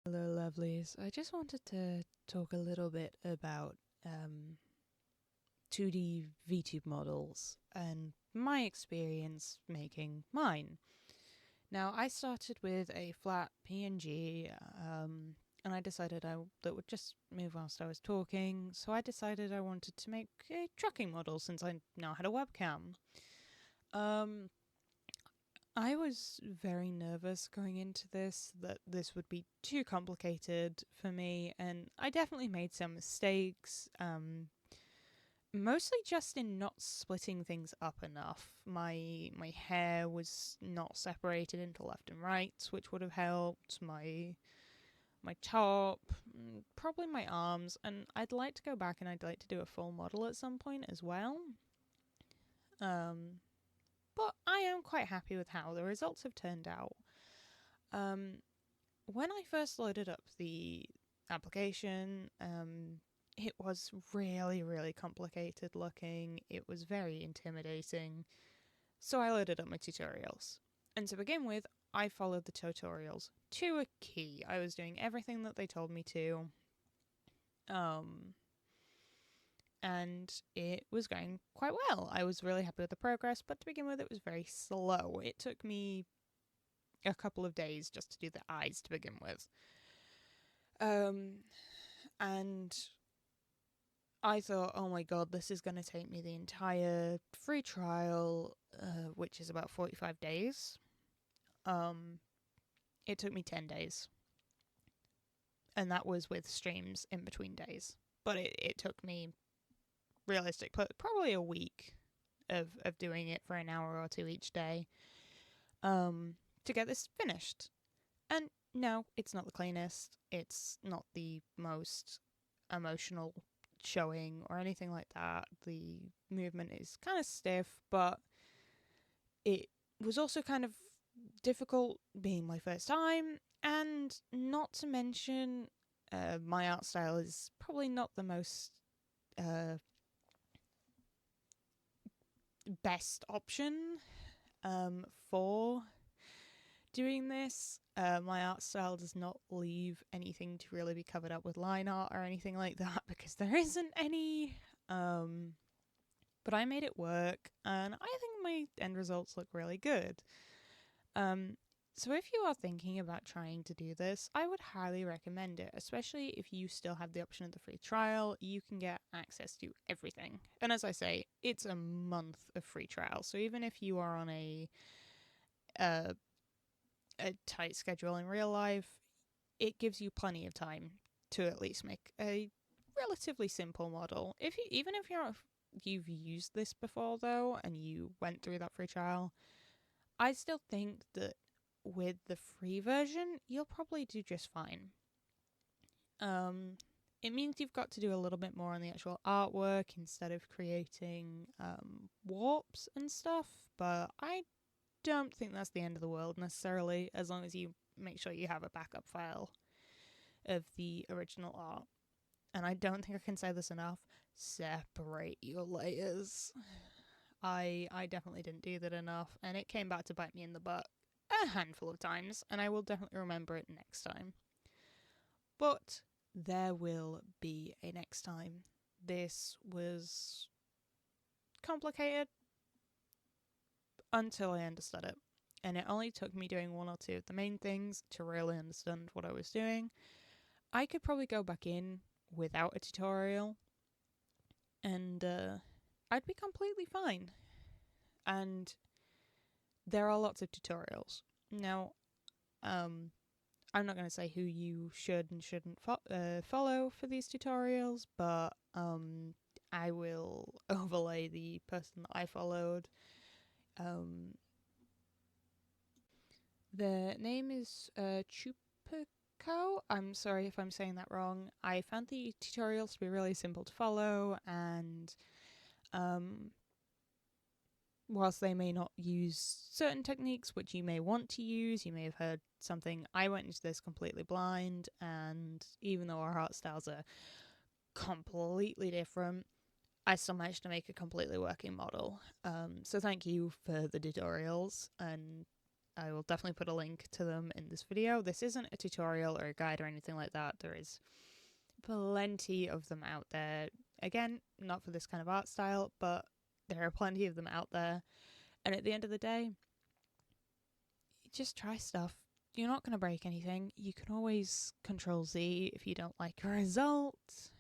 Hello, lovelies. I just wanted to talk a little bit about 2D vtube models and my experience making mine. Now, I started with a flat PNG, and I decided that would just move whilst I was talking. So I decided I wanted to make a tracking model since I now had a webcam. Um, I was very nervous going into this, that this would be too complicated for me, and I definitely made some mistakes, mostly just in not splitting things up enough. My hair was not separated into left and right, which would have helped. My top, probably my arms, and I'd like to go back and I'd like to do a full model at some point as well. Um, but I am quite happy with how the results have turned out. Um, when I first loaded up the application, it was really, really complicated looking. It was very intimidating. So I loaded up my tutorials. And to begin with, I followed the tutorials to a key. I was doing everything that they told me to. Um, and it was going quite well. I was really happy with the progress, but to begin with, it was very slow. It took me a couple of days just to do the eyes to begin with. And I thought, oh my god, this is going to take me the entire free trial, which is about 45 days. It took me 10 days. And that was with streams in between days. But it took me, probably a week of doing it for an hour or two each day to get this finished. And no, it's not the cleanest. It's not the most emotional showing or anything like that. The movement is kind of stiff, but it was also kind of difficult being my first time, and not to mention, my art style is probably not the most uh, best option for doing this. My art style does not leave anything to really be covered up with line art or anything like that because there isn't any. But I made it work, and I think my end results look really good. Um, so if you are thinking about trying to do this, I would highly recommend it, especially if you still have the option of the free trial. You can get access to everything. And as I say, it's a month of free trial. So even if you are on uh, a tight schedule in real life, it gives you plenty of time to at least make a relatively simple model. If you, even if you've used this before though, and you went through that free trial, I still think that with the free version, you'll probably do just fine. It means you've got to do a little bit more on the actual artwork instead of creating warps and stuff, but I don't think that's the end of the world necessarily, as long as you make sure you have a backup file of the original art. And I don't think I can say this enough, separate your layers. I definitely didn't do that enough, and it came back to bite me in the butt a handful of times, and I will definitely remember it next time. But there will be a next time. This was complicated until I understood it, and it only took me doing one or two of the main things to really understand what I was doing. I could probably go back in without a tutorial, and I'd be completely fine. And there are lots of tutorials. Now, I'm not going to say who you should and shouldn't follow for these tutorials, but I will overlay the person that I followed. Their name is Chupico. I'm sorry if I'm saying that wrong. I found the tutorials to be really simple to follow, and whilst they may not use certain techniques which you may want to use, you may have heard something. I went into this completely blind, and even though our art styles are completely different, I still managed to make a completely working model. So thank you for the tutorials, and I will definitely put a link to them in this video. This isn't a tutorial or a guide or anything like that. There is plenty of them out there. Again, not for this kind of art style, but there are plenty of them out there. And at the end of the day, just try stuff. You're not going to break anything. You can always Control Z if you don't like a result.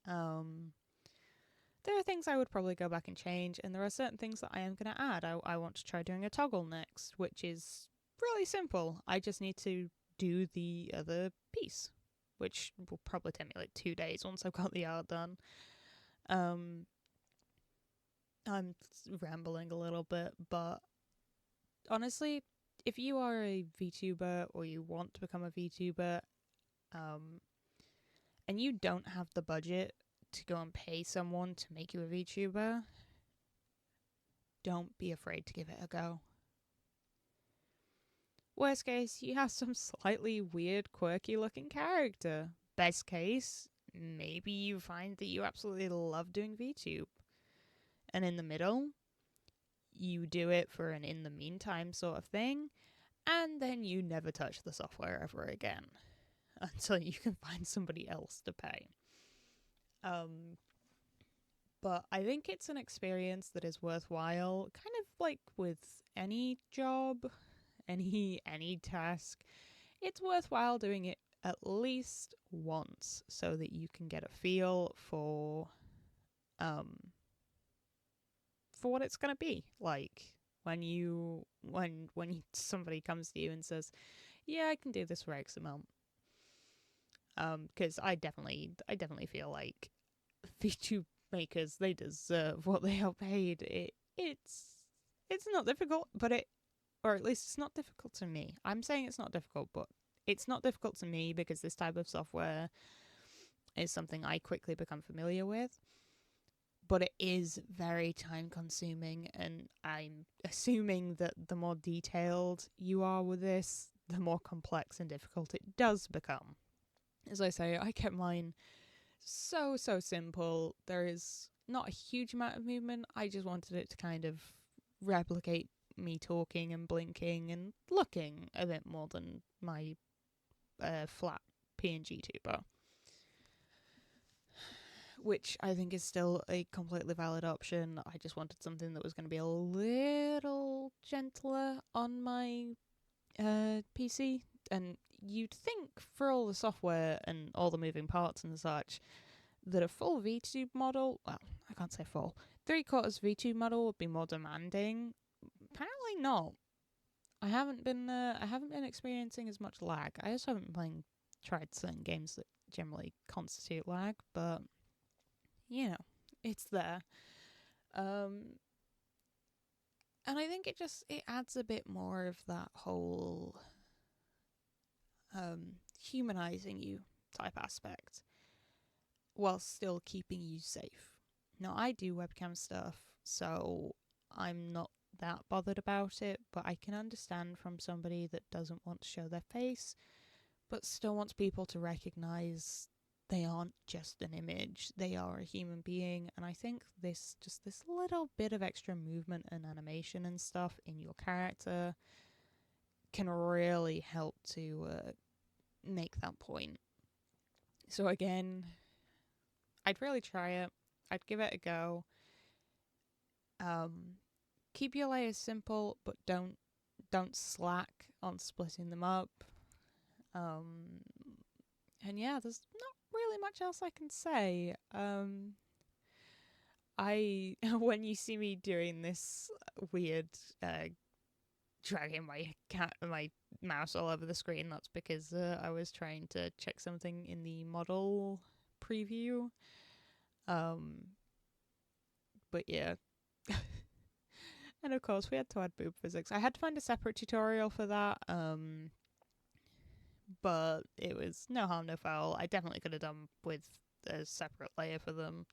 There are things I would probably go back and change, and there are certain things that I am going to add. I want to try doing a toggle next, which is really simple. I just need to do the other piece, which will probably take me like 2 days once I've got the art done. I'm rambling a little bit, but honestly, if you are a VTuber or you want to become a VTuber, and you don't have the budget to go and pay someone to make you a VTuber, don't be afraid to give it a go. Worst case, you have some slightly weird, quirky looking character. Best case, maybe you find that you absolutely love doing VTube. And in the middle, you do it for an in the meantime sort of thing, and then you never touch the software ever again until you can find somebody else to pay. But I think it's an experience that is worthwhile, kind of like with any job, any task. It's worthwhile doing it at least once so that you can get a feel for what it's going to be like when somebody comes to you and says, yeah, I can do this for X amount. Because I definitely feel like VTube makers, they deserve what they are paid. It's not difficult, or at least it's not difficult to me. I'm saying it's not difficult, but it's not difficult to me because this type of software is something I quickly become familiar with. But it is very time consuming, and I'm assuming that the more detailed you are with this, the more complex and difficult it does become. As I say, I kept mine so simple. There is not a huge amount of movement. I just wanted it to kind of replicate me talking and blinking and looking a bit more than my flat PNG tuber, which I think is still a completely valid option. I just wanted something that was going to be a little gentler on my PC. And you'd think for all the software and all the moving parts and such, that a full VTube model, well, I can't say full, 3/4 VTube model would be more demanding. Apparently not. I haven't been experiencing as much lag. I also haven't tried certain games that generally constitute lag, but you know, it's there. And I think it adds a bit more of that whole humanizing you type aspect while still keeping you safe. Now, I do webcam stuff, so I'm not that bothered about it, but I can understand from somebody that doesn't want to show their face but still wants people to recognize they aren't just an image, they are a human being. And I think this little bit of extra movement and animation and stuff in your character can really help to make that point. So again, I'd really try it. I'd give it a go. Keep your layers simple, but don't slack on splitting them up. And yeah, there's not really much else I can say. When you see me doing this weird dragging my mouse all over the screen, that's because I was trying to check something in the model preview. But yeah. And of course we had to add boob physics. I had to find a separate tutorial for that, but it was no harm, no foul. I definitely could have done with a separate layer for them,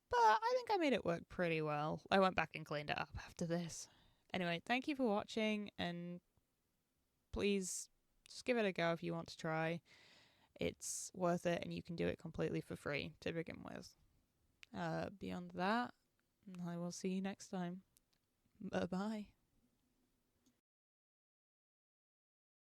but I think I made it work pretty well. I went back and cleaned it up after this. Anyway, thank you for watching, and please just give it a go if you want to try. It's worth it, and you can do it completely for free to begin with. Beyond that, I will see you next time. Bye-bye.